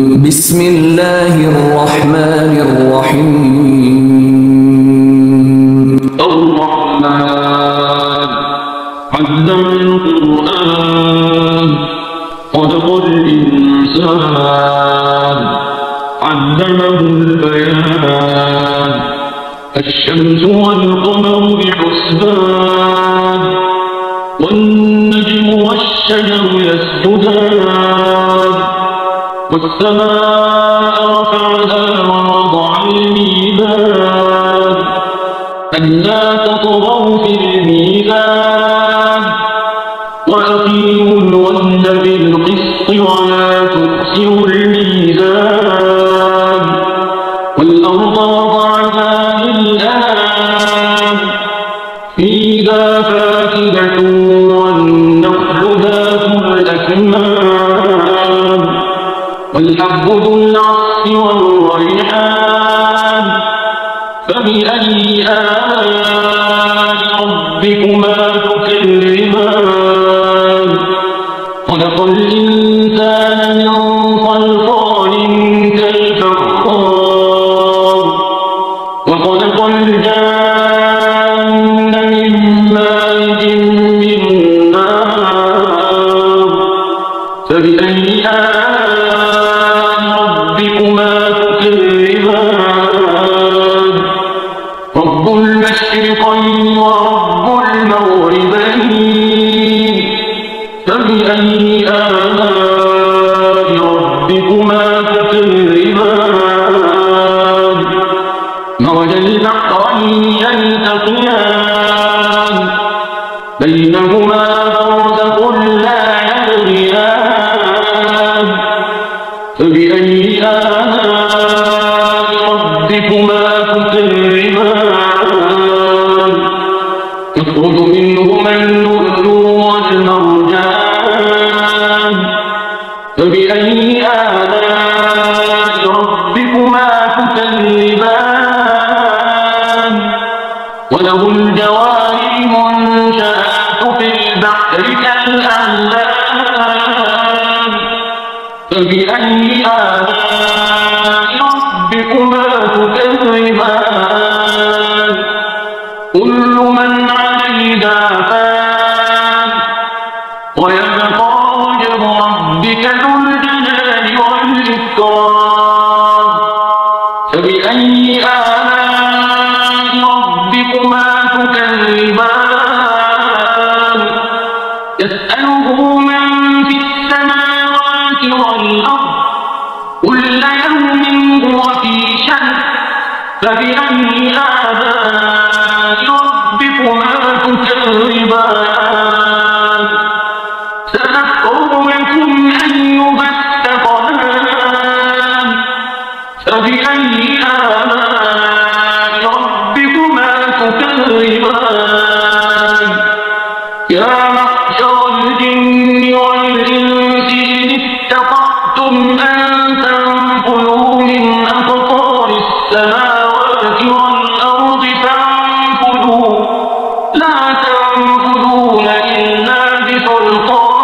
بسم الله الرحمن الرحيم الرحمن علم القرآن خلق الإنسان علمه البيان الشمس والقمر بحسبان والنجم والشجر يسجدان والسماء رفعها ووضع الميزان ألا تطغوا في الميزان وأقيموا الوزن بالقسط ولا تخسروا الميزان والأرض وضعها للأنام فيها فاكهة والنخل ذات الأكمام والحب ذو العصف والريحان فبأي آلاء ربكما تكذبان خلق الإنسان من صلصال كالفخار وخلق الجان من مارج من نار فبأي آلاء ربكما تكذبان رب المشرقين ورب المغربين فبأي آلاء ربكما تكذبان مرج البحرين يلتقيان بينهما برزخ لا يبغيان فبأي آلاء ربكما تكذبان يخرج منهما اللؤلؤ والمرجان فبأي آلاء ربكما تكذبان وله الجوار المنشآت في البحر كالأعلام فبأي آلاء ربكما تكذبان كل من عليها فان ويبقى وجه ربك ذو الجلال والإكرام فبأي آلاء ربكما تكذبان يسأله من في السماوات والأرض كل يوم هو في شأن فبأي آلاء ربكما تكذبان سنفرغ لكم أيها الثقلان فبأي آلاء ربكما تكذبان يا معشر الجن والإنس إن استطعتم أن تنفذوا من أقطار السماوات والأرض فانفذوا لا تنفذون إلا بسلطان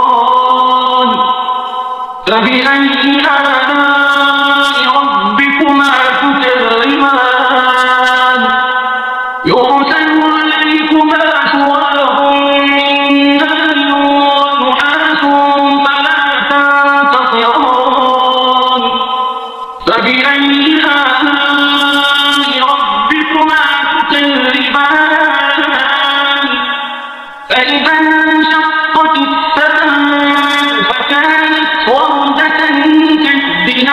فبأي آلاء ربكما تكذبان يرسل عليكما شواظ من نار ونحاس فلا تنتصران فبأي آلاء ربكما تكذبان فإذا انشقت السماء فكانت وردة كالدهان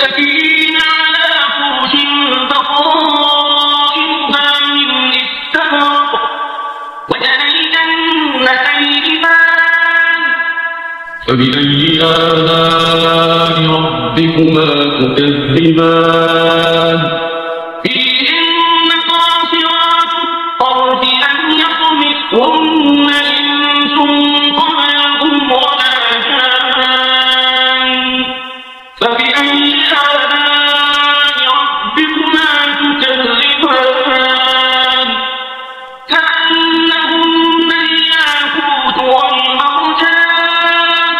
متكئين على فرش بطائنها من استبرق وجنى الجنتين دان. فبأي آلاء ربكما تكذبان؟ فيهن قاصرات الطرف لم يطمثهن إنس قبلهم ولا جان. فبأي آلاء ربكما تكذبان؟ كأنهن الياقوت والمرجان.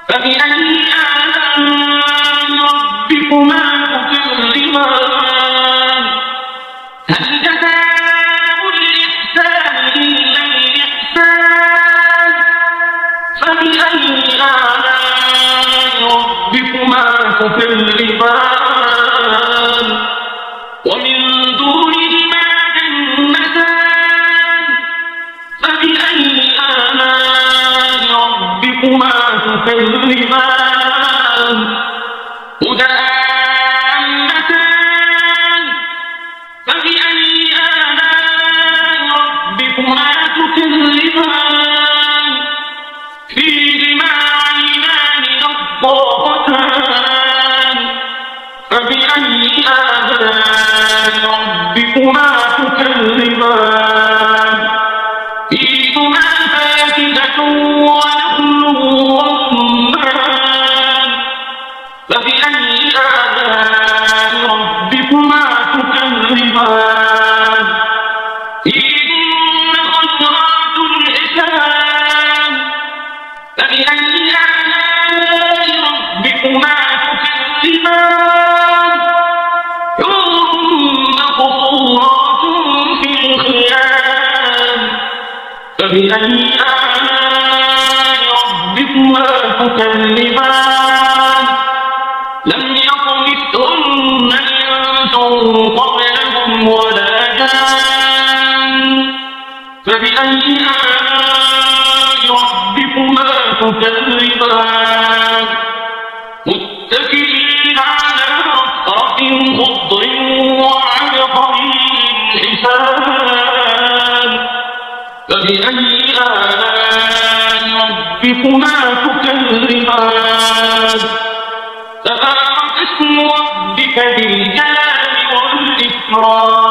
فبأي آلاء ربكما تكذبان؟ هل جزاء الإحسان إلا الإحسان؟ فبأي آلاء ربكما تكذبان؟ ومن دونهما جنتان. فبأي آلاء ربكما تكذبان؟ مدهامتان. فبأي آلاء ربكما تكذبان؟ فيهما عينان نضاختان. فبأي آلاء ربكما تكذبان؟ فيهما فاكهة ونخل ورمان. فبأي آلاء ربكما تكذبان؟ فيهن خيرات حسان. فبأي آلاء ربكما تكذبان؟ حور مقصورات في الخيام. فبأي آلاء ربكما تكذبان؟ لم يطمثهن إنس قبلهم ولا جان. فبأي آلاء ربكما تكذبان؟ متكئين على رفرف خضر وعبقري حسان. فبأي آلاء ربكما تكذبان؟ تبارك اسم ربك ذي الجلال والإكرام.